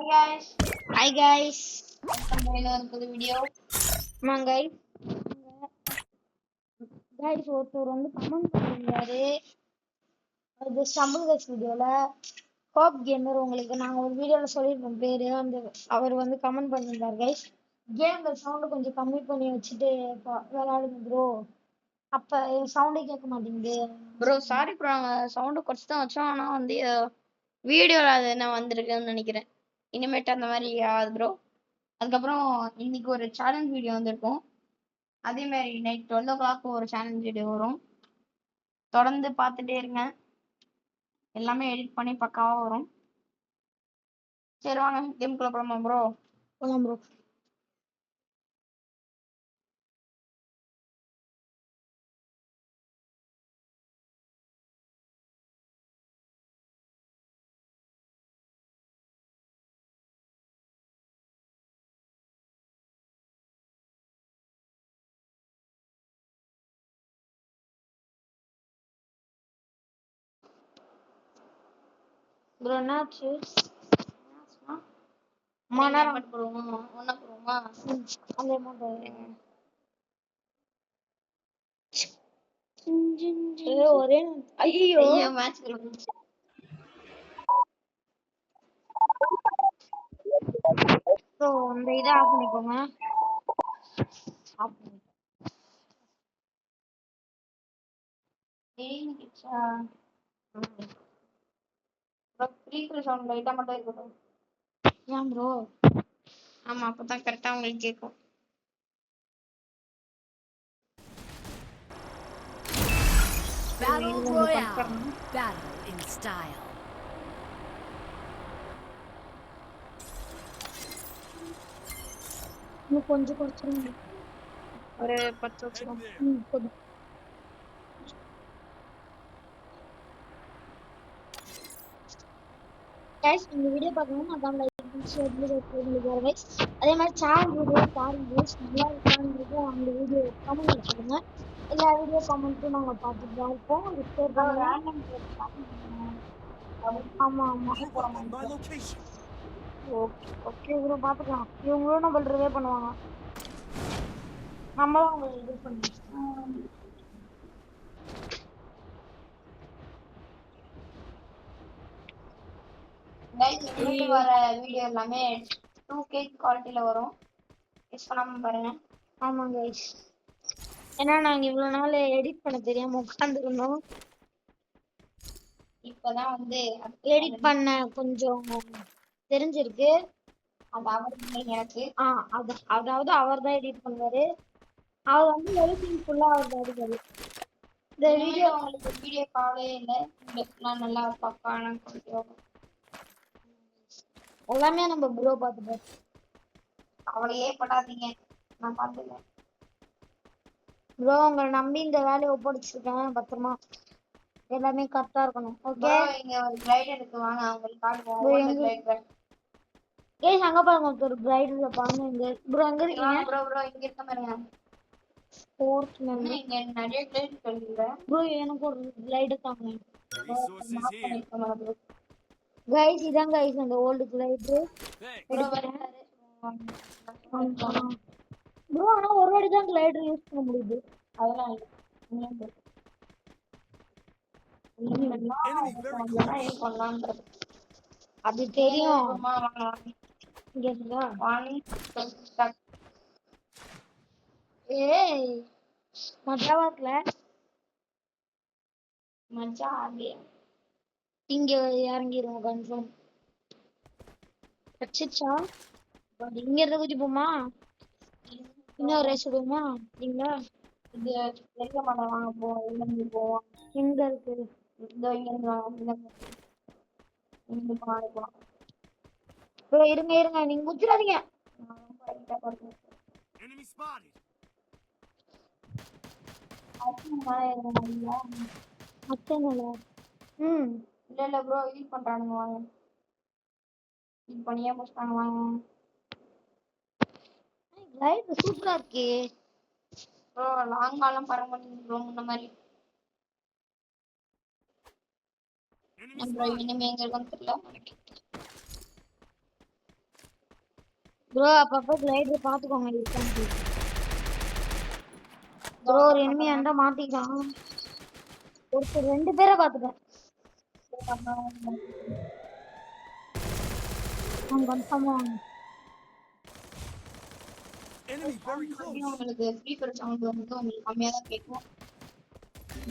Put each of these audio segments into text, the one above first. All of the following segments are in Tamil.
guys. Hi guys. Welcome to another video. Come on guys. Guys ஒருத்தர் வந்து கமெண்ட் பண்ணிருந்தாரு. அது ஸ்டம்பிள் கட்ஸ் வீடியோல ஹோப் கேமர் உங்களுக்கு நாங்க ஒரு வீடியோல சொல்லிருப்போம் பேரு அந்த அவர் வந்து கமெண்ட் பண்ணிருந்தாரு guys. கேம்ல சவுண்ட் கொஞ்சம் கம்மி பண்ணி வச்சுட்டு விளையாடுங்க ப்ரோ. அப்ப சவுண்டே கேட்க மாட்டேங்குது. ப்ரோ சாரி ப்ரோ சவுண்ட் குறைச்சு தான் வச்சோம் ஆனா வந்து வீடியோல அது என்ன வந்திருக்குன்னு நினைக்கிறேன். இனிமேட்டு அந்த மாதிரி ஆகாது ப்ரோ. அதுக்கப்புறம் இன்னைக்கு ஒரு சேலஞ்ச் வீடியோ வந்திருக்கும். அதே மாதிரி நைட் 12 o'clock ஒரு சேலஞ்ச் வீடியோ வரும். தொடர்ந்து பார்த்துட்டே இருங்க. எல்லாமே எடிட் பண்ணி பக்காவா வரும். சரி வாங்க கேம்குள்ள போலாமா ப்ரோ? போலாம் ப்ரோ. ப்ரோ என்னாச்சு? மணி போடுவோமா? ஒண்ணா போடுவோமா? அந்த அமௌண்ட் ஒரே ஐயோ மேட்ச் ஸோ அந்த இதை ஆஃப் பண்ணிக்கோங்க. ஆஃப் பண்ணி சவுண்ட் லைட்டா மட்டும் இருக்கட்டும். ஏன் ப்ரோ? ஆமா அப்பதான் கரெக்டா உங்களுக்கு கேட்கும். Battle Royale. Battle in style. இன்னும் கொஞ்சம் குறைச்சிருங்க. ஒரு 10 வச்சிரும். போதும். கைஸ் இந்த வீடியோ பார்க்கணும் அதான் லைக் பண்ணி ஷேர் பண்ணி உங்களுக்கு வர கைஸ். அதே மாதிரி சேனல் வீடியோ பாருங்க நல்லா இருக்கான்றது அந்த வீடியோ கமெண்ட் சொல்லுங்க. எல்லா வீடியோ கமெண்ட்டும் நாங்கள் பார்த்துட்டு தான் இருப்போம். ஷேர் பண்ணுங்க. ஆமா ஆமா ஓகே ப்ரோ பார்த்துக்கலாம். இவங்களும் நம்ம ரிவே பண்ணுவாங்க. நம்மளும் அவங்க இது பண்ணுவோம். இனிமேட்டு வர வீடியோ எல்லாமே 2K குவாலிட்டில வரும். மிஸ் பண்ணாம பாருங்க. ஆமா கைஸ். ஏன்னா நாங்க இவ்வளவு நாள் எடிட் பண்ண தெரியாம உட்காந்துருந்தோம். இப்பதான் வந்து எடிட் பண்ண கொஞ்சம் தெரிஞ்சிருக்கு. அது அவருக்கு எனக்கு அதாவது அவர் தான் எடிட் பண்ணுவாரு. அவர் வந்து எடிட்டிங் ஃபுல்லா அவர் தான் எடுப்பாரு. இந்த வீடியோ உங்களுக்கு வீடியோ காலே இல்லை. நான் நல்லா பக்கான எல்லாமே நம்ம ப்ரோ பார்த்துப்போம். அவளையே படாதீங்க, நான் பார்த்துக்கிறேன். ப்ரோ உங்களை நம்பி இந்த வேலையை ஒப்படைச்சிருக்கேன். பத்திரமா எல்லாமே கரெக்டா இருக்கணும். ஓகே இங்க ஒரு கிளைட் எடுத்து வாங்க, அவங்களுக்கு காட்டுவோம். ஏய் அங்க பாருங்க ஒரு கிளைட்ல பாருங்க. இங்க ப்ரோ எங்க இருக்கீங்க? ப்ரோ இங்க இருக்க பாருங்க. ஸ்போர்ட்ஸ் மேன் இங்க நிறைய கிளைட் இருக்குங்க. ப்ரோ எனக்கு ஒரு கிளைட் தாங்க. கைஸ் இதான் கைஸ் அந்த ஓல்ட் கிளைட். ப்ரோ ஆனா ஒரு வாட்டி தான் கிளைட் யூஸ் பண்ண முடியுது. அதெல்லாம் அது தெரியும். ஏய் மச்சாவாக்கல மச்சா ஆகலையா? இங்க இறங்கிடுவோம் கன்ஃபார்ம். வச்சிச்சா இங்க இருந்து குதி போமா? இன்னொரு ரேஸ் விடுவோமா? இல்லைங்களா? இது தெரிய மாட்டேன். வாங்க போவோம். போவோம். எங்க இருக்கு? இதோ இங்க இருங்க இருங்க நீங்க குதிராதீங்க. இல்ல ப்ரோ ஹீல் பண்றானுங்க. வாங்க ஹீல் பண்ணியே முடிச்சிட்டாங்க. வாங்க லைட் சூப்பரா இருக்கே ப்ரோ. லாங் காலம் பர மாட்டேங்குது ப்ரோ முன்ன மாதிரி. ப்ரோ இனிமே எங்க இருக்குன்னு தெரியல. ப்ரோ அப்பப்ப கிளைடர் பாத்துக்கோங்க இருக்கான்னு ப்ரோ ஒரு எனிமி அந்த மாட்டிக்கலாம் ஒருத்தர் 2 பேரை பாத்துட்டேன் கன்ஃபார்மா Enemy very close. உங்களுக்கு ஃப்ரீ ஃபயர் சவுண்ட் வந்து உங்களுக்கு கம்மியா தான் கேட்கும்.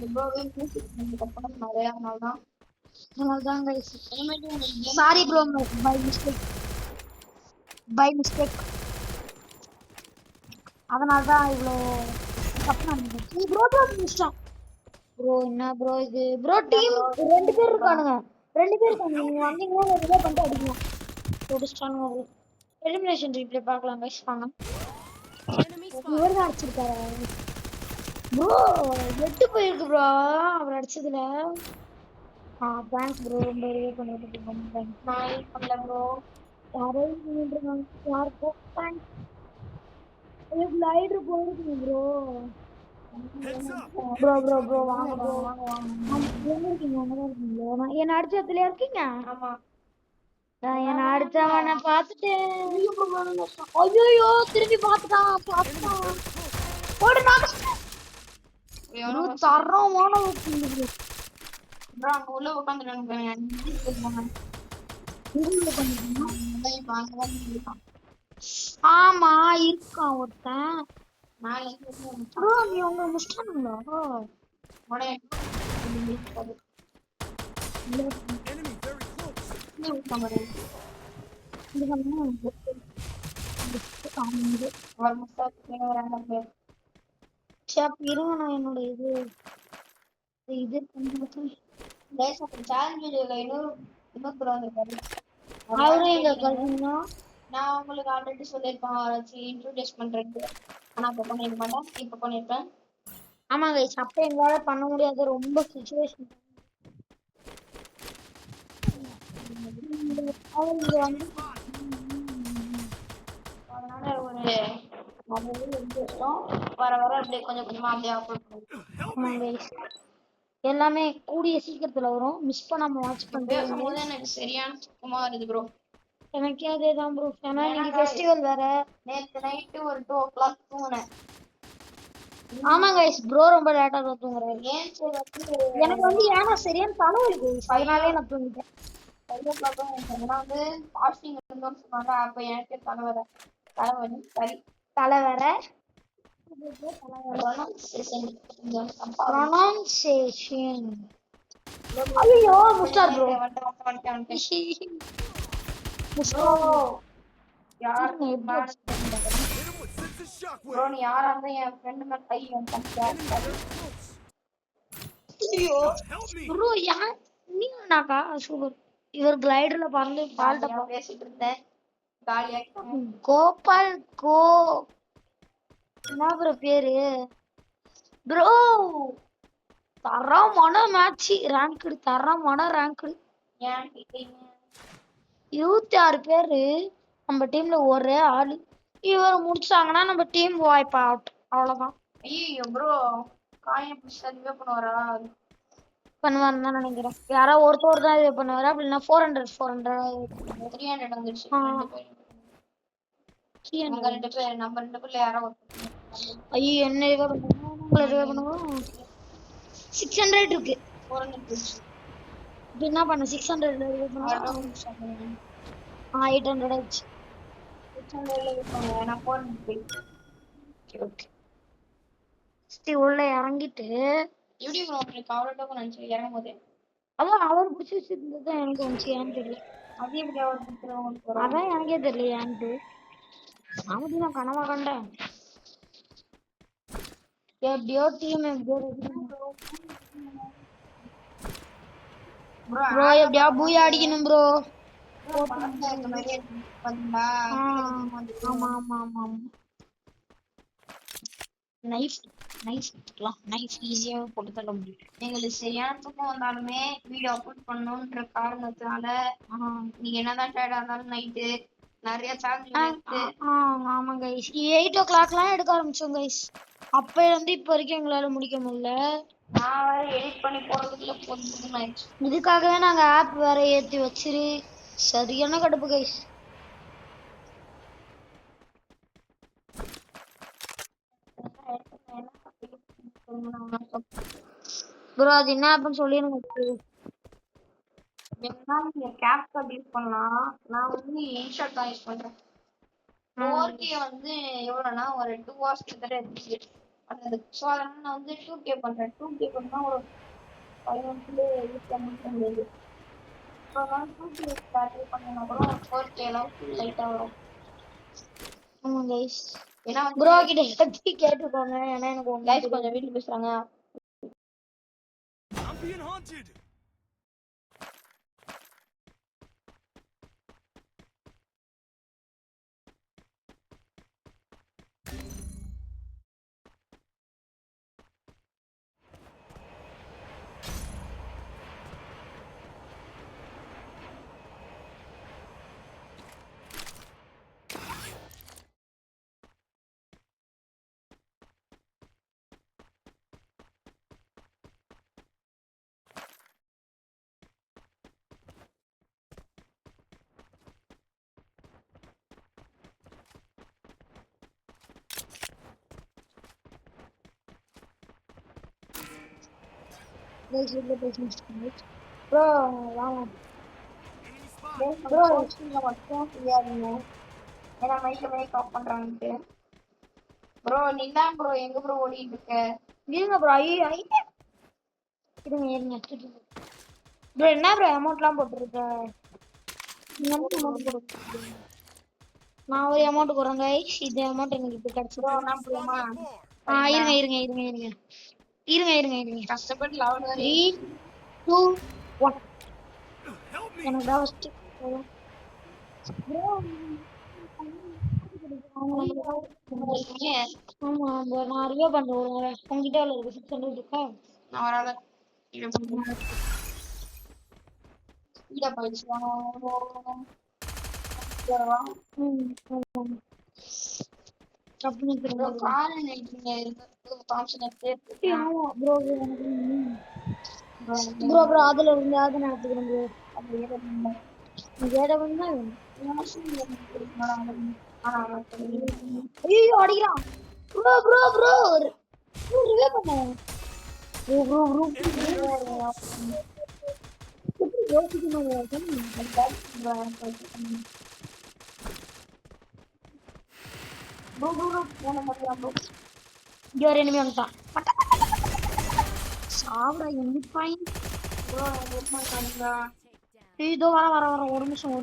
ரொம்பவே மியூசிக் வந்து கப்பல் நிறைய அதனாலதான். அதனாலதான் சாரி ப்ரோ பை மிஸ்டேக் அதனாலதான் இவ்வளோ தப்பு நடந்துச்சு ப்ரோ மிஸ்டான் ப்ரோ என்ன ப்ரோ இது ப்ரோ டீம் 2 பேர் இருக்கானுங்க 2 பேர் இருக்காங்க நீங்க வந்தீங்கன்னா ஏதோ பண்ணிட்டு அடிக்கலாம் முடிச்சிட்டானுங்க ப்ரோ எலிமினேஷன் ரீப்ளே பார்க்கலாம் கைஸ் வாங்க Enemy spotted. இவர் தான் அடிச்சிருக்காரு ப்ரோ 8 போயிருக்கு ப்ரோ அவர் அடிச்சதுல தேங்க்ஸ் ப்ரோ ரொம்ப ரிவே பண்ணிட்டு இருக்கீங்க நான் யூஸ் பண்ணல ப்ரோ. யாரோ நின்றுருக்காங்க யாருக்கோ தேங்க்ஸ் லைடர் போயிருக்கு bro Heads up. Bro Enemy bro bro dropping. வாங்க ப்ரோ எங்க இருக்கீங்க அங்கதான் இருக்கீங்களா என்ன அடிச்ச இடத்துல இருக்கீங்க ஆமா. என்ன அடிச்சவனை பார்த்துட்டேன் ஐயோ திரும்பி பார்த்துட்டான் ஓடு எவனோ தரமான bro அங்க உள்ள உட்காந்துட்டாங்க பாருங்க. இப்ப அங்கதான் இருக்கான். ஆமா இருக்கான் ஒருத்தன் மேல இருந்து ப்ரோ நீ உங்க முடிச்சிட்டானுங்களா உடனே Enemy very close. அவர் முஸ்தாக்கு வராங்க பேர். இருங்க நான் என்னோட இது சேலஞ்ச் வீடியோல இன்னொரு வந்திருக்காரு. அவரும் எங்க கல்வினா நான் உங்களுக்கு ஆல்ரெடி சொல்லியிருப்பேன் அவரை வச்சு இன்ட்ரோடியூஸ் பண்றது. ஆனா அப்ப பண்ணிருக்க மாட்டேன், இப்ப பண்ணிருப்பேன். ஆமா கைஸ் அப்ப எங்களால பண்ண முடியாது ரொம்ப சிச்சுவேஷன் அவங்க வந்து அதனால ஒரு வர வர அப்படியே கொஞ்சம் கொஞ்சமா அப்படியே அப்லோட் பண்ணுவோம். ஆமா கைஸ் எல்லாமே கூடிய சீக்கிரத்துல வரும் மிஸ் பண்ணாம வாட்ச் பண்ணிட்டு பேசும்போது எனக்கு சரியான சுத்தமா வருது ப்ரோ. எனக்கே அதேதான் ப்ரோ ஏன்னா இன்னைக்கு ஃபெஸ்டிவல் வேற நேத்து நைட்டு ஒரு 2 o'clock தூங்கினேன். ஆமா கைஸ் ப்ரோ ரொம்ப லேட்டா தான் தூங்குறாரு ஏன் சரி எனக்கு வந்து ஏன்னா சரியான தலைவலி கைஸ் அதனாலே நான் தூங்கிட்டேன் 5 o'clock தான் எழுந்தேன். ஏன்னா வந்து ஃபாஸ்டிங் இருந்தோம்னு சொன்னாங்க. அப்ப எனக்கே தலைவலி சரி தலை வேற ப்ரொனன்சியேஷன் ஐயோ முஸ்டார் ப்ரோ யார் Hit him with sense of shockwave. Bro நீ யாரா இருந்தா என் ஃப்ரெண்ட் மேல கை Enemy very close. Help me. Bro யார் நீங்கனாக்கா சூப்பர் இவர் கிளைடர்ல பறந்து பால்ட்ட பேசிட்டு இருந்தேன். காலியாக்கிட்டாங்க. கோபால் கோ என்ன ப்ரோ பேரு ப்ரோ தரமான மேட்ச் ரேங்க் தரமான ரேங்க் ஏன் கேட்டீங்க? 26 பேரு நம்ம டீம்ல ஒரே ஆளு இவர் முடிச்சாங்கன்னா நம்ம டீம் வாய்ப் அவுட் அவ்வளவுதான் ஐயோ ப்ரோ காயின் புடிச்சா ரிவே பண்ணுவாரா? பண்ணுவாருன்னு தான் நினைக்கிறேன் யாரோ ஒருத்தர் தான் இது பண்ணுவாரு அப்படின்னா 400 300 வந்துருச்சு. ஆ. 2 பேர். அவங்க 2 பேர் நம்ம 2 பேர்ல யாரோ ஒருத்தர். ஐயோ என்ன ரிவே பண்ணுவோம் உங்களை ரிவே பண்ணுவோம் 600 இருக்கு 400 போச்சு. இப்போ என்ன பண்ண 600 ரிவே பண்ணுவோம் 800 ஆச்சு 600 இருப்பாங்க. நான் 400 போயிட்டு. ஓகே உள்ள இறங்கிட்டு எப்படி ப்ரோ உங்களுக்கு அவ்வளோ டோக்கன் வந்துச்சு இறங்கும் போது? அதான் அவர் பிடிச்சி வச்சிருந்தது தான் எனக்கு வந்துச்சு ஏன்னு தெரியல அது எப்படி அவர் கொடுத்துருவாங்க வரும்? அதான் எனக்கே தெரியல ஏன்ட்டு நாம நான் கனவா கண்டேன் எப்படியோ டீம் ப்ரோ எப்படியா பூயா அடிக்கணும் ப்ரோ பக்கத்துல இருக்க மாதிரியே இருக்கு. பாத்தீங்களா? ஆமா ஆமா ஆமா ஆமா நைஃப் நைஃப் எடுத்துக்கலாம் நைஃப் ஈஸியாக போட்டு தள்ள முடியும் எங்களுக்கு சரியான தூக்கம் வந்தாலுமே வீடியோ அப்லோட் பண்ணணுன்ற காரணத்தினால நீங்க என்னதான் டயர்டா இருந்தாலும் நைட்டு நிறைய சேலஞ்ச் ஆமா கைஸ் 8 o'clockலாம் எடுக்க ஆரம்பிச்சோம் கைஸ் அப்ப இருந்து இப்ப வரைக்கும் எங்களால முடிக்க முடியல நான் வேற எடிட் பண்ணி போறதுக்குள்ள போதும் ஆயிடுச்சு. இதுக்காகவே நாங்க ஆப் வேற ஏத்தி வச்சிரு சரியான கடுப்பு கைஸ் ப்ரோ அது என்ன ஆப்னு சொல்லிருங்க bro. வேணும்னா நீங்க CapCut யூஸ் பண்ணலாம். நான் வந்து இன்ஷாட் தான் யூஸ் பண்றேன். 4K வந்து எவ்வளோனா ஒரு 2 hours கிட்ட இருந்துச்சு. அது ஸோ அதனால நான் வந்து 2K பண்றேன். 2K பண்ணா ஒரு 5 minutes யூஸ் பண்ண முடியுது. ஸோ அதனால 2K பேட்டரி பண்ணா கூட 4K அளவுக்கு லைட்டா வரும். ஆமா கைஸ் ஏன்னா வந்து ப்ரோ கிட்ட எல்லாத்தையும் கேட்டுக்கோங்க ஏன்னா எனக்கு ஒண்ணு guys கொஞ்சம் வீட்டுல பேசுறாங்க. I'm being haunted. ப்ரோ வாங்க Enemy spot. ப்ரோ ஹோஸ்டிங்ல மட்டும் ஃப்ரீயா இருங்க. ஏன்னா மைக் ஆஃப் பண்றாங்கன்ட்டு. ப்ரோ நீ தான் ப்ரோ எங்க ப்ரோ ஓடிட்டு இருக்க? இருங்க ப்ரோ ஐயோ ஐயோ இருங்க இருங்க ப்ரோ என்ன ப்ரோ அமௌண்ட்லாம் போட்டுருக்க நீ என்ன அமௌண்ட் போட்டுருக்க நான் ஒரு அமௌண்ட் போடுறேன் கைஸ் இந்த அமௌண்ட் எனக்கு இப்போ ப்ரோ கிடைச்சிருக்கு நான் Enemy போலாமா? spotted at 4. இருங்க இருங்க இருங்க இருங்க இருங்க இருங்க இருங்க கஷ்டப்பட்டு லெவல் வரை 3 2 1 Help me. எனக்கு தான் ஃபர்ஸ்ட் ப்ரோ ஆமா ப்ரோ நான் ரிவ்யூ பண்றேன் உங்ககிட்ட எவ்வளவு இருக்கு 600 இருக்கா நான் ஒரு ஆளை ஸ்பீடா போயிடுச்சு. அப்படின்னு ப்ரோ கார் நினைக்கிறீங்க தாம்சன் எடுத்து ஆமா ப்ரோ ப்ரோ அதுல இருந்து அதை நான் எடுத்துக்கிறேன் ப்ரோ வேற வந்து ஐயோ அடிக்கிறான் ப்ரோ ப்ரோ ப்ரோ ரிவே பண்ண ப்ரோ ப்ரோ ப்ரோ யோசிக்கணும் இங்க ஒரு enemy வந்துட்டான் சாவுடா எண்ணி பாயிண்ட் இதோ வர வர வர ஒரு நிமிஷம்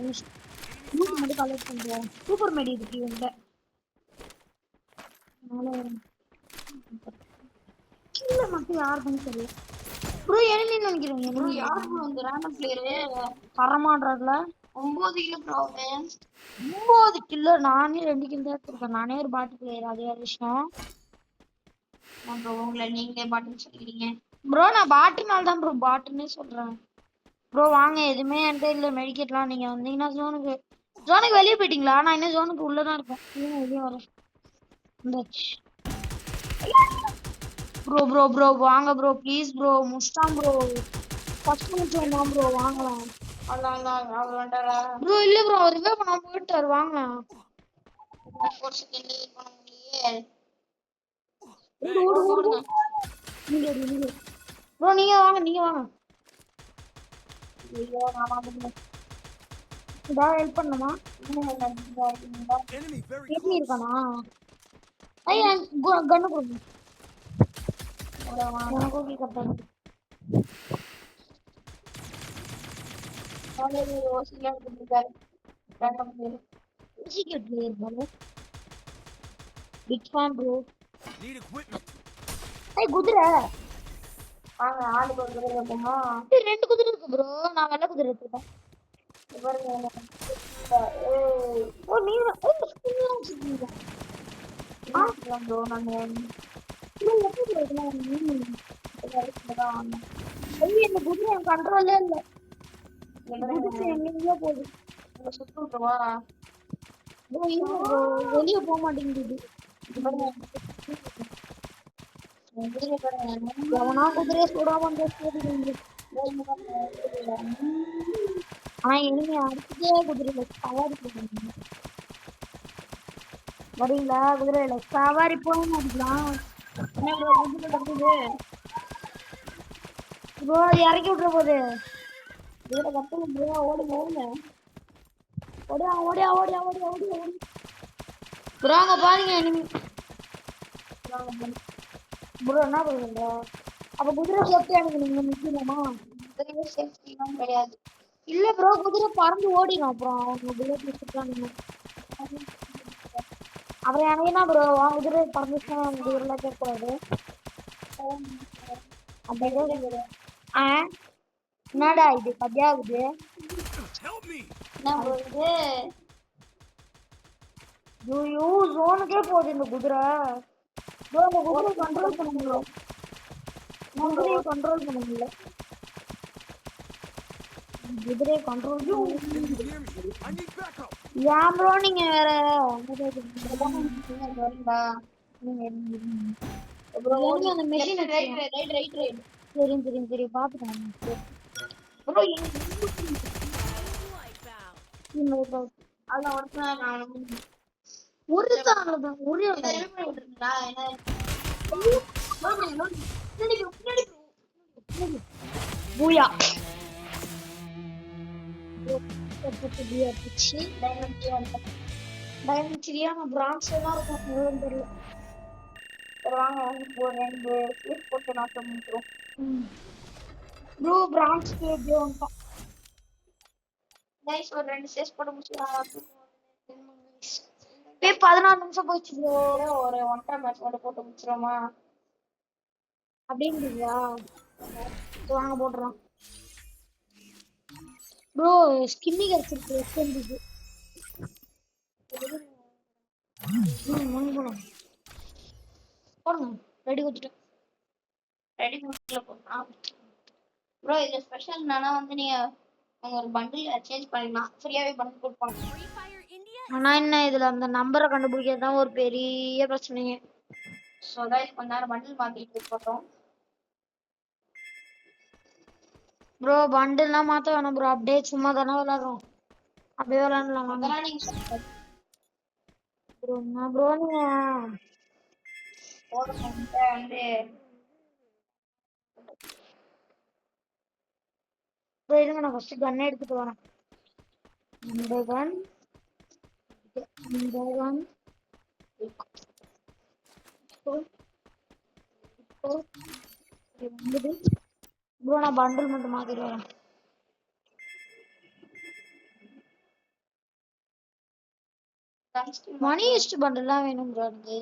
லூட் மட்டும் கலெக்ட் பண்றோம் சூப்பர் மெடி இருக்கு இவங்க கீழே மட்டும் யாருக்குன்னு தெரியல ப்ரோ enemy நினைக்கிறேன் enemy யாரு ப்ரோ இந்த ரேண்டம் பிளேயரு தரமாடுறாருல 9 கிலோ ப்ரோ 9 கிலோ நானே 2 கிலோ தான் எடுத்திருக்கேன் நானே ஒரு பாட்டு பிளேயர் அது வேற விஷயம் ப்ரோ உங்களை நீங்களே பாட்டுன்னு சொல்லிக்கிறீங்க. ப்ரோ நான் பாட்டுனால தான் ப்ரோ பாட்டுன்னே சொல்றேன் ப்ரோ வாங்க எதுவுமே என்கிட்ட இல்ல மெடிக்கெட்லாம் நீங்க வந்தீங்கன்னா ஜோனுக்கு வெளியே போயிட்டீங்களா நான் இன்னும் ஜோனுக்கு உள்ளதான் இருக்கேன் வெளியே வரேன் ப்ரோ ப்ரோ ப்ரோ வாங்க ப்ரோ ப்ளீஸ் ப்ரோ முஸ்டாம் ப்ரோ ஃபர்ஸ்ட் நிமிஷம் தான் ப்ரோ வாங்கலாம் அவர் வேண்டாரா ப்ரோ இல்ல ப்ரோ அவர் ரிவே பண்ணாம போயிட்டாரு வாங்கலாம் ஒரு செகண்ட் பண்ண முடியலையே. ஓடுங்க ப்ரோ நீங்க வாங்க ஐயோ நான் வந்து ஏதாவது ஹெல்ப் பண்ணுமா Enemy very எப்படி close. இருக்கானா ஐயா கண்ணு கொடுங்க எனக்கு ஓகே கரெக்டா ஓசில இருக்காரு ரேண்டம் பிளேயர். சீக்கிரம் player bro big fan bro Need equipment. ஏய் குதிரை வாங்க ஆளுக்கு ஒரு குதிரை வைப்போமா? ஏய், 2 குதிரை இருக்கு ப்ரோ நான் வெள்ளை குதிரை எடுத்துட்டேன் ஓ நீங்க ஸ்கின்லாம் வச்சிருக்கீங்க ப்ரோ நாங்க ப்ரோ எப்படி இருக்கலாம் ஐயோ இந்த குதிரை என் கண்ட்ரோல்லே இல்ல குதிரை எங்கெங்கயோ போகுது சுற்றுவா ப்ரோ இல்ல ப்ரோ வெளிய போக மாட்டேங்குது எவனா குதிரையை சுடாம அந்த போகுது ஆனா இனிமே அடுத்ததே குதிரையில சவாரி போடுறாங்க வரீங்களா குதிரையில சவாரி போய் அடிக்கலாம் என்ன ப்ரோ குதிரை கத்துது? ப்ரோ அது இறக்கி விட்டுற போகுது. குதிரை கத்துது ப்ரோ, ஓடுங்க ஓடுங்க. ஓடியா ஓடியா ஓடியா ஓடியா ஓடியா ஓடி. ப்ரோ அங்க பாருங்க enemy. ப்ரோ என்ன பண்ணுங்க? அப்ப குதிரை போட்டு எனக்கு நீங்க நிக்கணுமா? குதிரை சேஃப்டி எல்லாம் கிடையாது. இல்ல ப்ரோ குதிரை பறந்து ஓடிடும். அப்புறம் அவங்க புல்லட் வச்சுட்டாங்க. அப்புறம் எனக்கு என்ன ப்ரோ உன் குதிரை பறந்துச்சுன்னா என் குதிரைலாம் கேட்கக்கூடாது. அப்படியே ஆ என்னடா இது கதையாகுது? Help me! என்ன ப்ரோ இது? ஐயோ ஜோனுக்கே போகுது இந்த குதிரை. ப்ரோ இந்த குதிரை கண்ட்ரோல் பண்ண முடியல. குதிரையை கண்ட்ரோல் பண்ண முடியல. குதிரையை control Can you hear me? I need backup! ஏன் ப்ரோ நீங்க வேற வரீங்களா? ப்ரோ எனக்கு அந்த machine right right right right right. தெரியும் தெரியும் தெரியும் பாத்துட்டேன். ப்ரோ அதுல ஒருத்தன் நான் ஒரு தான் ஒரு இதை remove பண்ணி விட்டுருக்கீங்களா? என்ன பூயா டைமண்ட் சரியான பிரான்ஸ் தான் இருக்கும். எவ்வளவு தெரியல. வாங்க இப்போ 2 ஸ்லிப் போட்டு நான் முடிச்சிடும். ப்ரூ பிரான்ஸ் கேஜ் வந்துட்டான். கைஸ் ஒரு 2 ஸ்லிப் போட்டு முடிச்சிடலாம். 14 நிமிஷம் போயிடுச்சு ப்ரோ. ஒரு 1.5 மேட்ச் மட்டும் போட்டு முடிச்சிரோமா? அப்படின்றீங்களா? வாங்க போட்டுறோம். ப்ரோ ஸ்கிம்மி கிடைச்சிருக்கு எக்ஸ்டெண்டுக்கு. போடுங்க ரெடி கொடுத்துட்டேன். ரெடி முடிக்கல போடலாம். ப்ரோ இது ஸ்பெஷல் என்னன்னா வந்து நீங்க உங்க ஒரு பண்டில் சேஞ்ச் பண்ணிக்கலாம். ஃப்ரீயாவே பண்ணி கொடுப்பாங்க. Free Fire India. ஆனா என்ன இதுல அந்த நம்பரை கண்டுபிடிக்கிறது தான் ஒரு பெரிய பிரச்சனையே. ஸோ கைஸ் கொஞ்ச நேரம் பண்டில் மாத்திட்டு போட்டோம். ப்ரோ பண்டில்லாம் மாத்த வேணாம் ப்ரோ. அப்படியே சும்மா தானே விளையாடுறோம். அப்படியே விளையாடலாம். அதெல்லாம் நீங்க சொல்லுங்க. ப்ரோ என்ன ப்ரோ நீங்க போடுங்க வந்து ப்ரோ இருங்க நான் ஃபர்ஸ்ட் கன் எடுத்துட்டு வரேன். இந்த கன் ப்ரோ நான் பண்டில் மட்டும் மாத்திட்டு வரேன். மணி ஹிஸ்ட் பண்டில்லாம் வேணும் ப்ரோ எனக்கு.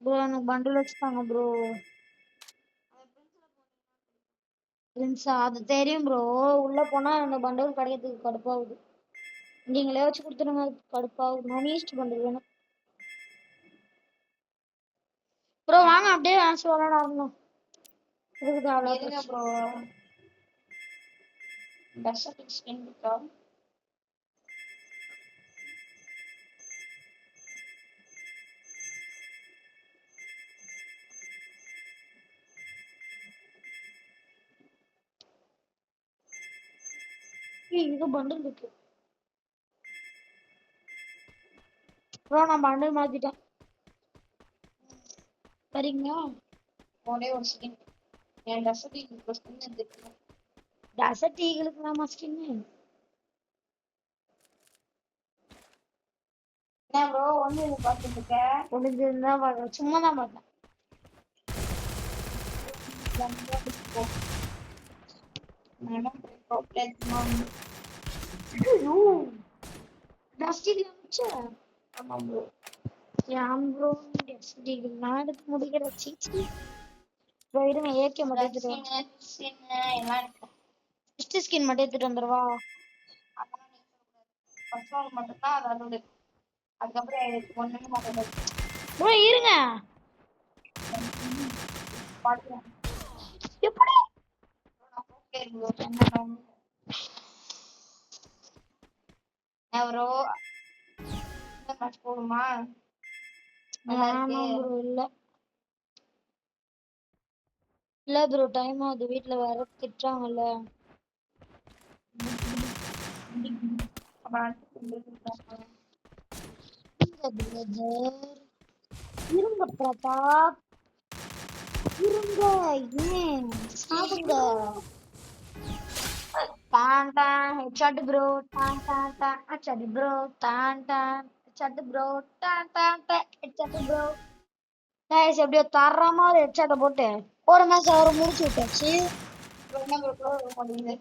ப்ரோ எனக்கு பண்டில் வச்சுட்டாங்க ப்ரோ. பிரின்ஸா அது தெரியும் ப்ரோ. உள்ள போனா அந்த பண்டில் கிடைக்கிறதுக்கு கடுப்பாகுது. நீங்களே வச்சு கொடுத்துருங்க. கடுப்பாகுது. மணி ஹிஸ்ட் பண்டில் வேணும் ப்ரோ. வாங்க அப்படியே மேட்ச் விளையாட ஆரம்பம். இருக்குது அவ்வளோ இருங்க ப்ரோ. டெசர்ட் ஸ்கின் இருக்கா? இது பண்டில் இருக்கு ப்ரோ. நான் பண்டில் மாத்திட்டேன். சரிங்களா? ஒரே ஒரு ஸ்கின். என் டெசர்ட் இப்போ ஸ்கின் எடுத்துக்கணும். டசர்ட் ஈகிளுக்கு நாம ஸ்கின் என்ன ப்ரோ ஒண்ணு பார்த்துட்டு இருக்க? ஒளிஞ்சிருந்தா சும்மா தான் பார்த்தேன். டஸ்ட் ஈகிள் வந்துச்சு. ஆமா ப்ரோ. ஏன் ப்ரோ டஸ்ட் ஈகிள் நான் எடுத்து முடிக்கிற சீச்சி. ப்ரோ இருங்க ஏகே மட்டும் எடுத்துட்டு வரேன். எல்லாம் இருக்கு. ஃபர்ஸ்ட் ஸ்கின் மட்டும் எடுத்துட்டு வந்துடுவா. அதெல்லாம் நீங்க சொல்லக்கூடாது. ஃபர்ஸ்ட் ஒன் மட்டும்தான் அது அதோட. அதுக்கப்புறம் ஒண்ணுமே மாட்டாது. ப்ரோ இருங்க. பாத்துக்கலாம். எப்படி ஓகே ப்ரோ. என்ன ப்ரோ இந்த மேட்ச் போடுமா? வேணாம் ப்ரோ. இல்ல ப்ரோ டைம் ஆகுது. வீட்டுல வேற திட்டுறாங்கல்ல. இருங்க பிரதாப், இருங்க. ஏன் சாப்பிடுங்க. டான் டான் ஹெட்ஷாட் ப்ரோ, டான் டான் டான் ஹெட்ஷாட் ப்ரோ, டான் டான் ஹெட்ஷாட் ப்ரோ, டான் டான் டான் ஹெட்ஷாட் ப்ரோ. கைஸ் எப்படியோ தரமா ஒரு ஹெட்ஷாட்டை போட்டு ஒரு மேட்ச் அவரை முடிச்சு விட்டாச்சு. என்ன ப்ரோ பண்ணுங்க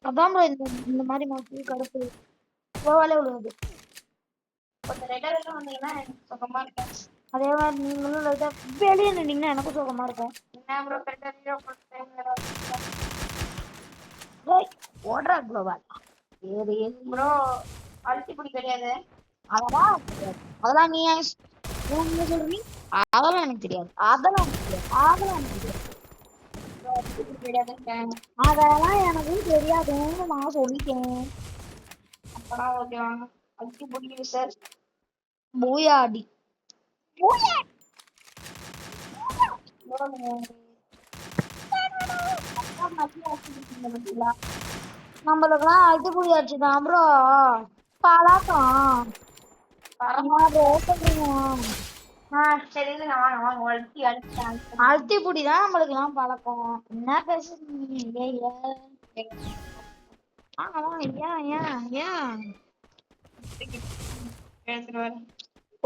அதான் bro இந்த மாதிரி மேட்ச் கடுப்பு கோவாலே விழுவுது. கொஞ்சம் ரெட்டா வந்தீங்கன்னா எனக்கு சுகமா இருக்கேன். அதே மாதிரி நீங்களும் லைட்டா வெளியே நின்னீங்கன்னா எனக்கும் சுகமா இருக்கும். என்ன ப்ரோ கரெக்டா ஓடுறா குளோபால் சரி ப்ரோ அழுத்திப்புடி கிடையாது. அதெல்லாம் அதெல்லாம் நீ ஏன் சொல்ற நீ? அதெல்லாம் எனக்கு தெரியாது, அதெல்லாம் எனக்கு தெரியாது, அதெல்லாம் எனக்கு தெரியாது, அழுத்திப்புடி கிடையாதுன்னு அதெல்லாம் எனக்கு தெரியாதுன்னு நான் சொல்லிட்டேன். அப்பனா ஓகே வாங்க அழுத்திப்புடி சார். பூயாடி நம்மளுக்குலாம் அழுத்துக்குடி அடிச்சுதான் ப்ரோ பழக்கம். சரி நான் வாங்க வாங்க அழுத்தி அழுத்தேன். அழுத்திப்புடி தான் நம்மளுக்குலாம் பழக்கம். என்ன பேசுறீங்க? எடுத்துட்டு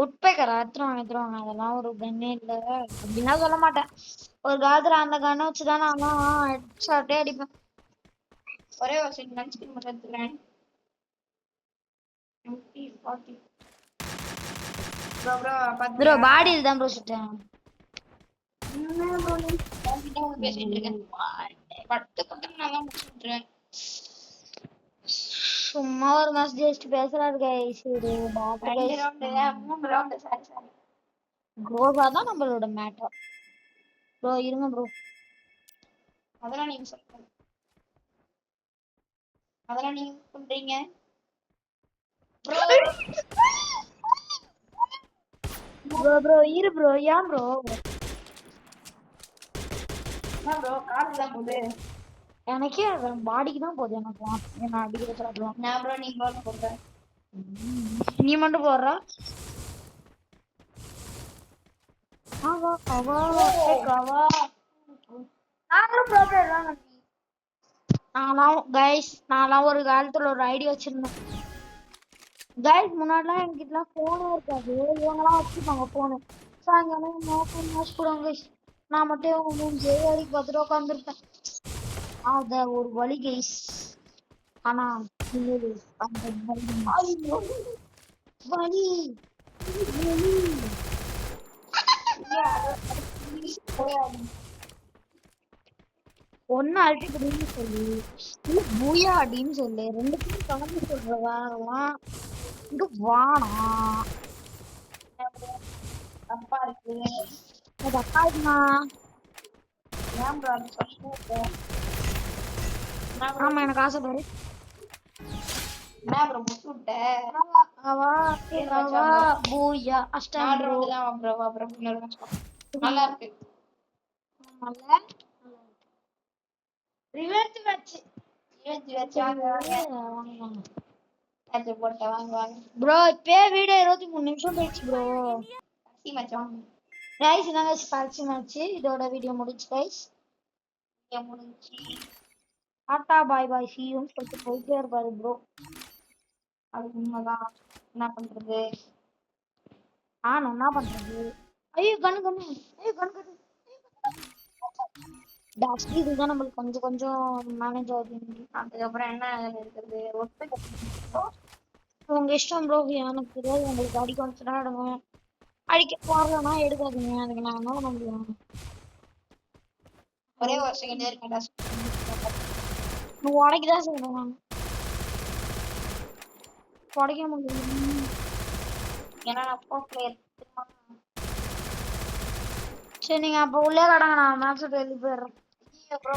உட்பேக்கரா எடுத்துருவாங்க அதெல்லாம் ஒரு கண்ணே இல்ல அப்படின்னா சொல்ல மாட்டேன். ஒரு காலத்துல அந்த கண்ணை வச்சுதான் நான் ஹெட்ஷாட்டே அடிப்பேன். ஒரே ஒரு செகண்ட் லஞ்ச் மட்டும் எடுத்துக்கிறேன். ப்ரோ பாடியில் தான் ப்ரோ சுட்டேன். பேசிட்டு இருக்கேன். பட்டு பட்டு நல்லா முடிச்சுட்டுறேன். சும்மா ஒரு மேட்ச் ஜெயிச்சு பேசுறாரு கைஸ். இது பாட்டு 2 ரவுண்டு 3 ரவுண்டு சாரி க்ளோஸா தான் நம்மளோட மேட்டர். ப்ரோ இருங்க ப்ரோ, அதெல்லாம் நீங்க சொல்லுங்க. அதெல்லாம் நீங்க பண்றீங்க ப்ரோ. ப்ரோ இரு ப்ரோ. ஏன் ப்ரோ? என்ன ப்ரோ காசு தான் போகுது. எனக்கே பாடிக்கு தான் போகுது. எனக்கு என்ன அடிக்கிற ப்ராப்ளம். நான் ப்ரோ நீ பால் போடுறேன். நீ மட்டும் போடுற நான்லாம் ஒரு காலத்துல ஒரு ஐடி வச்சிருந்தேன் கைஸ். முன்னாடிலாம் என்கிட்ட போனே இருக்காது, இவங்கலாம் வச்சுப்பாங்க போனு. சாயங்காலம் மேட்ச் போடுவாங்க கைஸ், நான் மட்டும் இவங்க 3 ஜெய் பார்த்துட்டு உட்காந்துருப்பேன். அத ஒரு வழி கைஸ். ஆனா அந்த வழி ஒன்னு அல்டிபிடின்னு சொல்லி இல்ல பூயாடின்னு சொல்லு, ரெண்டுத்தையும் கலந்து சொல்றதெல்லாம் இங்க வானா தப்பா இருக்கு. அது அப்பா இருக்குமா? ஏன் ப்ரோ அது சொல்லிட்டு ஆமா எனக்கு ஆசை பாரு. என்ன ப்ரோ முட்டு விட்ட பூயா 4 அஷ்டம் ரவுண்டு தான் வா ப்ரோ இன்னொரு மேட்ச் நல்லா இருக்கு. ரிவெஞ்ச் மேட்ச் போட்ட வாங்க வாங்க ப்ரோ. இப்பே வீடியோ 23 நிமிஷம் போயிடுச்சு ப்ரோ. கடைசி மேட்ச் வாங்க. கைஸ் இதாங்க கடைசி மேட்ச். இதோட வீடியோ முடிச்சு கைஸ். முடிஞ்சு டாடா பாய் பாய் see you சொல்லிட்டு போயிட்டே இருப்பாரு ப்ரோ. அது உண்மைதான். என்ன பண்றது? நான் என்ன பண்றது? ஐயோ கண்ணு ஐயோ கண்ணு டாக்ஸ் இதுதான் நம்மளுக்கு கொஞ்சம் கொஞ்சம் மேனேஜ் ஆகுது. அதுக்கப்புறம் என்ன இருக்குது? உங்க இஷ்டம் ப்ரோ, எனக்கு தெரியாது. உங்களுக்கு அடிக்க வந்துச்சுன்னா எடுங்க, அடிக்க போறலன்னா எடுக்காதீங்க. அதுக்கு நான் என்ன பண்ண முடியும்? ஒரே ஒரு செகண்ட் இருக்கேன்டா. உடைக்கதான் செய்யணும். நான் உடைக்க முடியும் ஏன்னா நான் ப்ரோ பிளேயர். சரி நீங்க அப்ப உள்ளே கடங்க, நான் மேட்ச் வெளியே போயிடுறேன். ப்ரோ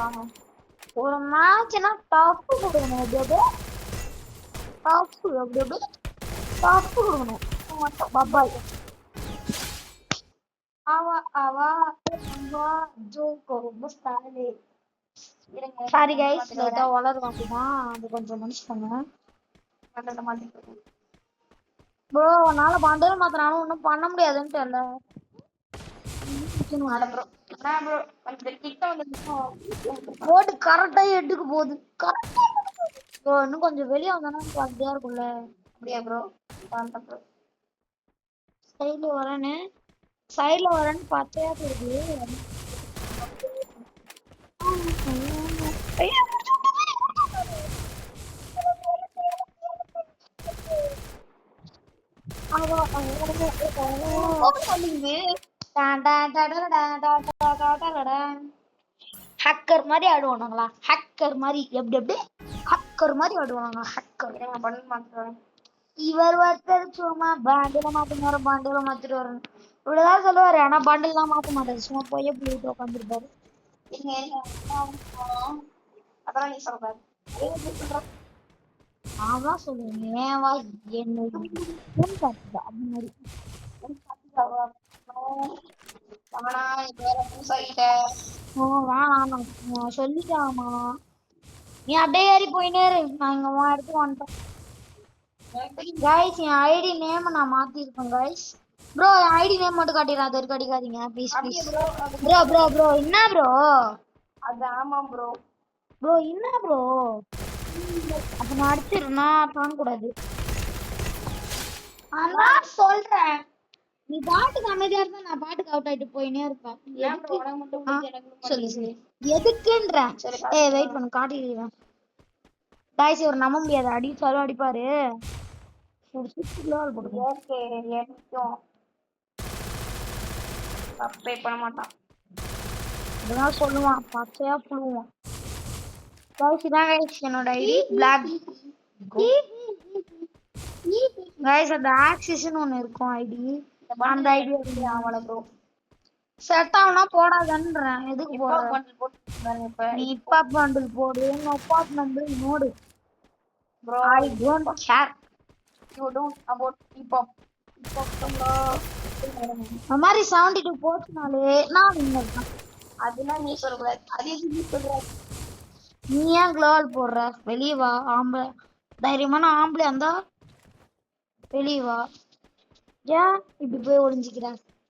வாங்க. ஒரு மேட்ச்னா டஃப் கொடுக்கணும், அப்படியே டஃப் அப்படியே டஃப் கொடுக்கணும் மட்டும். பப்பாய் ஆவா ஜோக்கோ ரொம்ப ஸ்டைலே. சாரி கைஸ், லைட்டா வளரும் அப்படிதான், அது கொஞ்சம் மனுஷங்க மாத்திட்டு ப்ரோ உன்னால பண்டல் மாத்தினாலும் ஒன்றும் பண்ண முடியாதுன்னு தெரியல. அட ப்ரோ நான் ப்ரோ கொஞ்சம் கிட்ட வந்து போட்டு கரெக்டா எட்டுக்கு போகுது. கரெக்டா ப்ரோ இன்னும் கொஞ்சம் வெளியே வந்தோம்னா அப்படியா இருக்கும்ல. அப்படியா ப்ரோ ப்ரோ சைடுல வரேன்னு பச்சையா போகுது. ஐயோ, ஹக்கர் மாதிரி ஆடுவானுங்களா? ஹக்கர் மாதிரி எப்படி எப்படி ஹக்கர் மாதிரி ஆடுவானுங்க. ஹக்கர் இருங்க பண்டல் மாத்துறேன். இவர் ஒருத்தர் சும்மா பாண்டில மாத்தினாரு பாண்டில மாத்திட்டு வரணும் இவ்வளவுதான் சொல்லுவாரு. ஆனா பாண்டில் தான் மாத்த மாட்டாரு. சும்மா போய் போயிட்டு உட்காந்துருப்பாரு. இருங்க அதான் நீ சொல்றாரு நான் தான் சொல்லுவேன் ஏன் வா என்ன காட்டுதா அந்த மாதிரி. அவனா இப்ப வேற புதுசாகிட்ட வேணாம் சொல்லிட்டாமா. நீ அப்படியே ஏறி போயினே இரு. நான் இங்க உன் இடத்துக்கு வந்துட்டேன். கைஸ் என் ஐடி நேம் நான் மாத்திருக்கேன் கைஸ். ப்ரோ என் ஐடி நேம் மட்டும் காட்டிடுறேன். அது வரைக்கும் அடிக்காதீங்க ப்ளீஸ் ப்ளீஸ். ப்ரோ என்ன ப்ரோ? அது ஆமா ப்ரோ ப்ரோ என்ன ப்ரோ? அப்ப நான் அடிச்சிருந்தா தாங்க கூடாது. நான் சொல்றேன் நீ பாட்டுக்கு அமைதியா இருந்தா நான் பாட்டுக்கு அவுட் ஆயிட்டு போயினே இருப்பேன். சொல்லு சொல்லு எதுக்குன்றேன். ஏய் வெயிட் பண்ணு காட்டிடுறேன். கைஸ் இவர் நம்ப முடியாது. அடிச்சாலும் அடிப்பாரு. ஒரு 6 லெவல் போட்டுருக்கேன். தப்பே பண்ண மாட்டான். இதெல்லாம் சொல்லுவான் பச்சையா புழுவான். கைஸ் இதான் கைஸ் என்னோட ஐடி பிளாக். கைஸ் அந்த ஆக்சிஸ்னு ஒண்ணு இருக்கும் ஐடி. அந்த ஐடி அவளை ப்ரோ செட் ஆகுனா போடாதன்றேன். எதுக்கு போடுற? பண்டல் போட்டு இப்ப நீ இப்பா பண்டில் போடு நொப்பா பண்டில் நோடு. Bro I don't care. You don't about hip hop இந்த மாதிரி 72 போச்சுனாலே நான் வின்னர் தான். அதெல்லாம் நீ சொல்லக்கூடாது. அது எது நீ சொல்ற? நீ ஏன் குளோவல் போடுற? வெளியே வா. ஆம்பளை தைரியமான ஆம்பளை இருந்தா வெளியே வா. ஏன் இப்படி போய் ஒளிஞ்சிக்கிற?